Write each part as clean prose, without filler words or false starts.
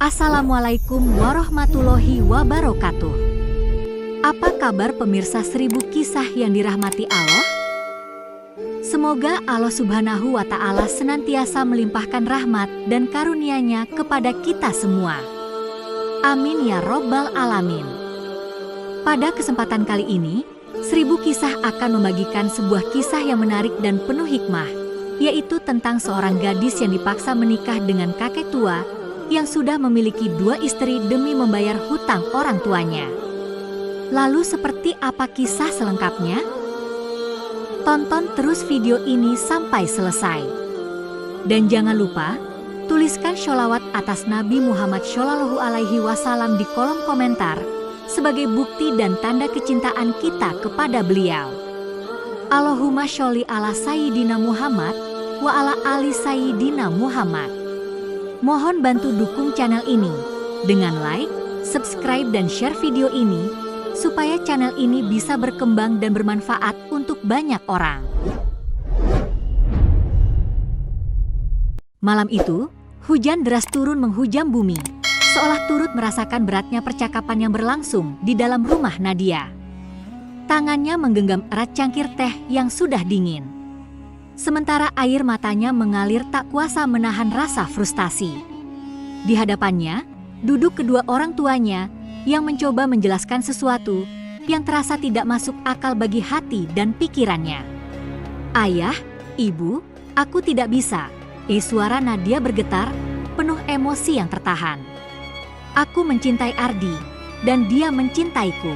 Assalamualaikum warahmatullahi wabarakatuh. Apa kabar pemirsa 1000 kisah yang dirahmati Allah? Semoga Allah Subhanahu wa Ta'ala senantiasa melimpahkan rahmat dan karunia-Nya kepada kita semua. Amin ya Robbal Alamin. Pada kesempatan kali ini, 1000 kisah akan membagikan sebuah kisah yang menarik dan penuh hikmah, yaitu tentang seorang gadis yang dipaksa menikah dengan kakek tua yang sudah memiliki 2 istri demi membayar hutang orang tuanya. Lalu seperti apa kisah selengkapnya? Tonton terus video ini sampai selesai. Dan jangan lupa, tuliskan sholawat atas Nabi Muhammad SAW di kolom komentar sebagai bukti dan tanda kecintaan kita kepada beliau. Allahumma sholli ala Sayyidina Muhammad wa ala ali Sayyidina Muhammad. Mohon bantu dukung channel ini dengan like, subscribe, dan share video ini supaya channel ini bisa berkembang dan bermanfaat untuk banyak orang. Malam itu, hujan deras turun menghujam bumi, seolah turut merasakan beratnya percakapan yang berlangsung di dalam rumah Nadia. Tangannya menggenggam erat cangkir teh yang sudah dingin. Sementara air matanya mengalir tak kuasa menahan rasa frustasi. Di hadapannya, duduk kedua orang tuanya yang mencoba menjelaskan sesuatu yang terasa tidak masuk akal bagi hati dan pikirannya. Ayah, ibu, aku tidak bisa. Suara Nadia bergetar, penuh emosi yang tertahan. Aku mencintai Ardi, dan dia mencintaiku.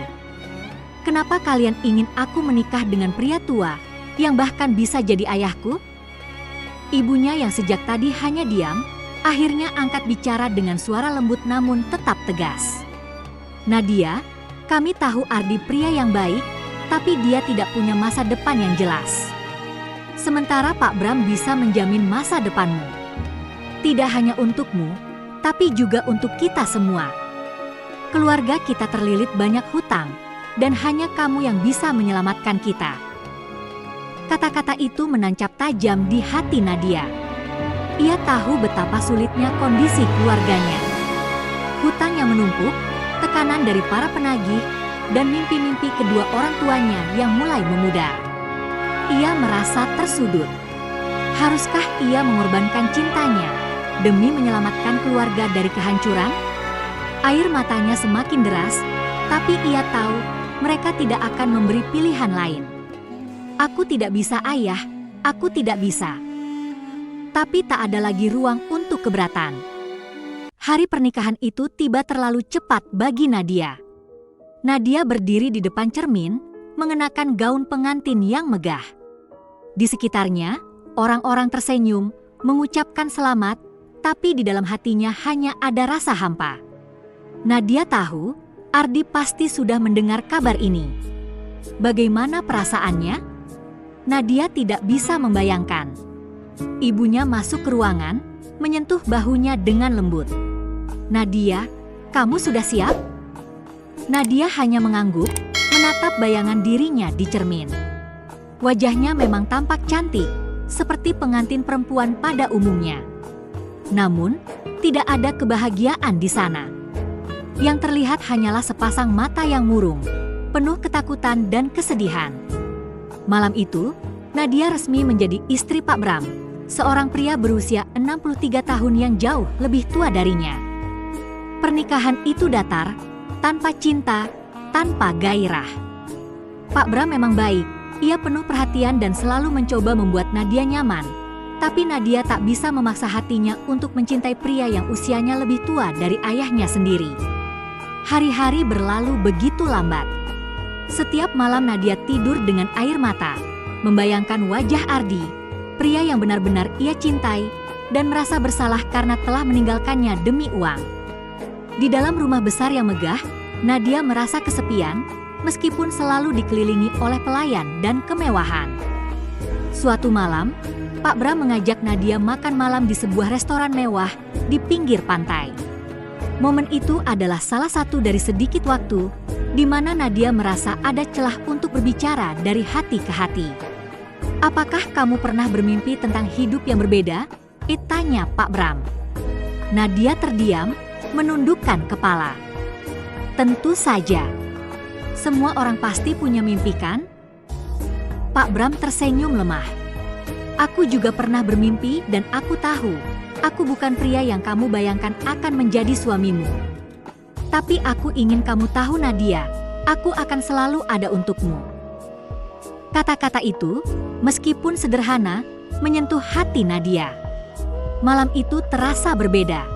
Kenapa kalian ingin aku menikah dengan pria tua yang bahkan bisa jadi ayahku? Ibunya yang sejak tadi hanya diam, akhirnya angkat bicara dengan suara lembut namun tetap tegas. Nadia, kami tahu Ardi pria yang baik, tapi dia tidak punya masa depan yang jelas. Sementara Pak Bram bisa menjamin masa depanmu. Tidak hanya untukmu, tapi juga untuk kita semua. Keluarga kita terlilit banyak hutang, dan hanya kamu yang bisa menyelamatkan kita. Kata-kata itu menancap tajam di hati Nadia. Ia tahu betapa sulitnya kondisi keluarganya. Hutang yang menumpuk, tekanan dari para penagih, dan mimpi-mimpi kedua orang tuanya yang mulai memudar. Ia merasa tersudut. Haruskah ia mengorbankan cintanya demi menyelamatkan keluarga dari kehancuran? Air matanya semakin deras, tapi ia tahu mereka tidak akan memberi pilihan lain. Aku tidak bisa, ayah, aku tidak bisa. Tapi tak ada lagi ruang untuk keberatan. Hari pernikahan itu tiba terlalu cepat bagi Nadia. Nadia berdiri di depan cermin, mengenakan gaun pengantin yang megah. Di sekitarnya, orang-orang tersenyum, mengucapkan selamat, tapi di dalam hatinya hanya ada rasa hampa. Nadia tahu, Ardi pasti sudah mendengar kabar ini. Bagaimana perasaannya? Nadia tidak bisa membayangkan. Ibunya masuk ke ruangan, menyentuh bahunya dengan lembut. Nadia, kamu sudah siap? Nadia hanya mengangguk, menatap bayangan dirinya di cermin. Wajahnya memang tampak cantik, seperti pengantin perempuan pada umumnya. Namun, tidak ada kebahagiaan di sana. Yang terlihat hanyalah sepasang mata yang murung, penuh ketakutan dan kesedihan. Malam itu, Nadia resmi menjadi istri Pak Bram, seorang pria berusia 63 tahun yang jauh lebih tua darinya. Pernikahan itu datar, tanpa cinta, tanpa gairah. Pak Bram memang baik, ia penuh perhatian dan selalu mencoba membuat Nadia nyaman. Tapi Nadia tak bisa memaksa hatinya untuk mencintai pria yang usianya lebih tua dari ayahnya sendiri. Hari-hari berlalu begitu lambat. Setiap malam Nadia tidur dengan air mata, membayangkan wajah Ardi, pria yang benar-benar ia cintai, dan merasa bersalah karena telah meninggalkannya demi uang. Di dalam rumah besar yang megah, Nadia merasa kesepian, meskipun selalu dikelilingi oleh pelayan dan kemewahan. Suatu malam, Pak Bram mengajak Nadia makan malam di sebuah restoran mewah di pinggir pantai. Momen itu adalah salah satu dari sedikit waktu di mana Nadia merasa ada celah untuk berbicara dari hati ke hati. Apakah kamu pernah bermimpi tentang hidup yang berbeda? Tanya Pak Bram. Nadia terdiam, menundukkan kepala. Tentu saja. Semua orang pasti punya mimpi kan? Pak Bram tersenyum lemah. Aku juga pernah bermimpi dan aku tahu, aku bukan pria yang kamu bayangkan akan menjadi suamimu. Tapi aku ingin kamu tahu Nadia, aku akan selalu ada untukmu. Kata-kata itu, meskipun sederhana, menyentuh hati Nadia. Malam itu terasa berbeda.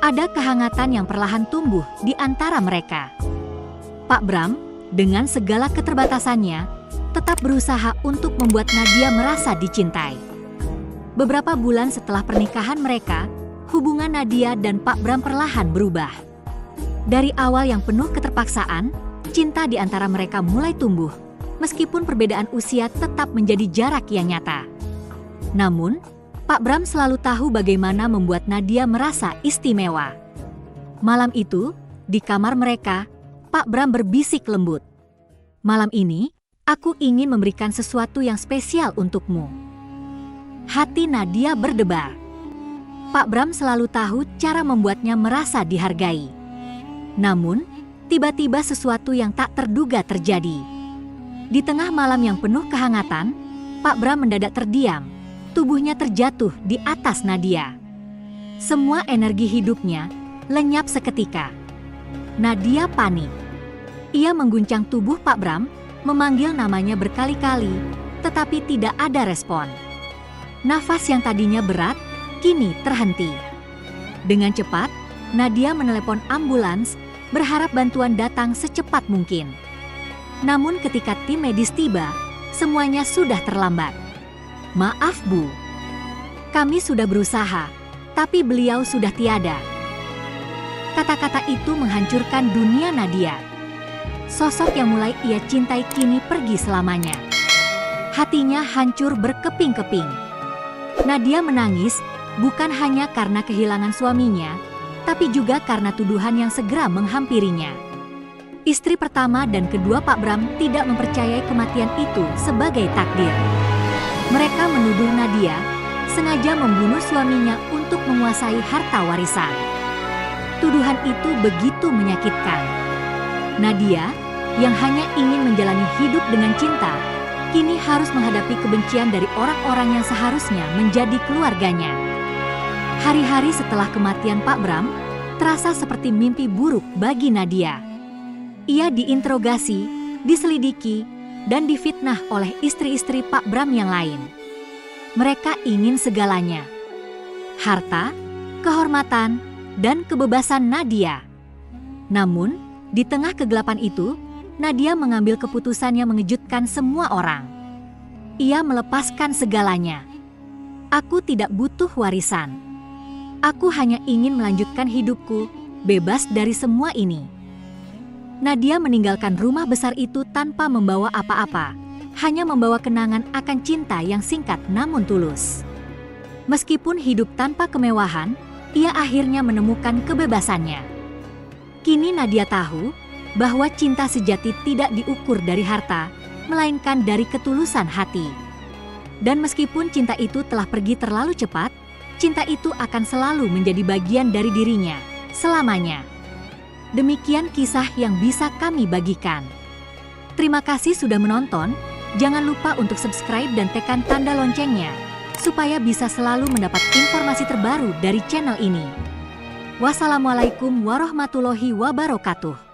Ada kehangatan yang perlahan tumbuh di antara mereka. Pak Bram, dengan segala keterbatasannya, tetap berusaha untuk membuat Nadia merasa dicintai. Beberapa bulan setelah pernikahan mereka, hubungan Nadia dan Pak Bram perlahan berubah. Dari awal yang penuh keterpaksaan, cinta di antara mereka mulai tumbuh, meskipun perbedaan usia tetap menjadi jarak yang nyata. Namun, Pak Bram selalu tahu bagaimana membuat Nadia merasa istimewa. Malam itu, di kamar mereka, Pak Bram berbisik lembut. Malam ini, aku ingin memberikan sesuatu yang spesial untukmu. Hati Nadia berdebar. Pak Bram selalu tahu cara membuatnya merasa dihargai. Namun, tiba-tiba sesuatu yang tak terduga terjadi. Di tengah malam yang penuh kehangatan, Pak Bram mendadak terdiam. Tubuhnya terjatuh di atas Nadia. Semua energi hidupnya lenyap seketika. Nadia panik. Ia mengguncang tubuh Pak Bram, memanggil namanya berkali-kali, tetapi tidak ada respon. Nafas yang tadinya berat, kini terhenti. Dengan cepat, Nadia menelepon ambulans, berharap bantuan datang secepat mungkin. Namun ketika tim medis tiba, semuanya sudah terlambat. Maaf Bu, kami sudah berusaha, tapi beliau sudah tiada. Kata-kata itu menghancurkan dunia Nadia. Sosok yang mulai ia cintai kini pergi selamanya. Hatinya hancur berkeping-keping. Nadia menangis bukan hanya karena kehilangan suaminya, tapi juga karena tuduhan yang segera menghampirinya. Istri pertama dan kedua Pak Bram tidak mempercayai kematian itu sebagai takdir. Mereka menuduh Nadia sengaja membunuh suaminya untuk menguasai harta warisan. Tuduhan itu begitu menyakitkan. Nadia, yang hanya ingin menjalani hidup dengan cinta, kini harus menghadapi kebencian dari orang-orang yang seharusnya menjadi keluarganya. Hari-hari setelah kematian Pak Bram, terasa seperti mimpi buruk bagi Nadia. Ia diinterogasi, diselidiki, dan difitnah oleh istri-istri Pak Bram yang lain. Mereka ingin segalanya. Harta, kehormatan, dan kebebasan Nadia. Namun, di tengah kegelapan itu, Nadia mengambil keputusan yang mengejutkan semua orang. Ia melepaskan segalanya. Aku tidak butuh warisan. Aku hanya ingin melanjutkan hidupku, bebas dari semua ini. Nadia meninggalkan rumah besar itu tanpa membawa apa-apa, hanya membawa kenangan akan cinta yang singkat namun tulus. Meskipun hidup tanpa kemewahan, ia akhirnya menemukan kebebasannya. Kini Nadia tahu bahwa cinta sejati tidak diukur dari harta, melainkan dari ketulusan hati. Dan meskipun cinta itu telah pergi terlalu cepat, cinta itu akan selalu menjadi bagian dari dirinya, selamanya. Demikian kisah yang bisa kami bagikan. Terima kasih sudah menonton, jangan lupa untuk subscribe dan tekan tanda loncengnya, supaya bisa selalu mendapat informasi terbaru dari channel ini. Wassalamualaikum warahmatullahi wabarakatuh.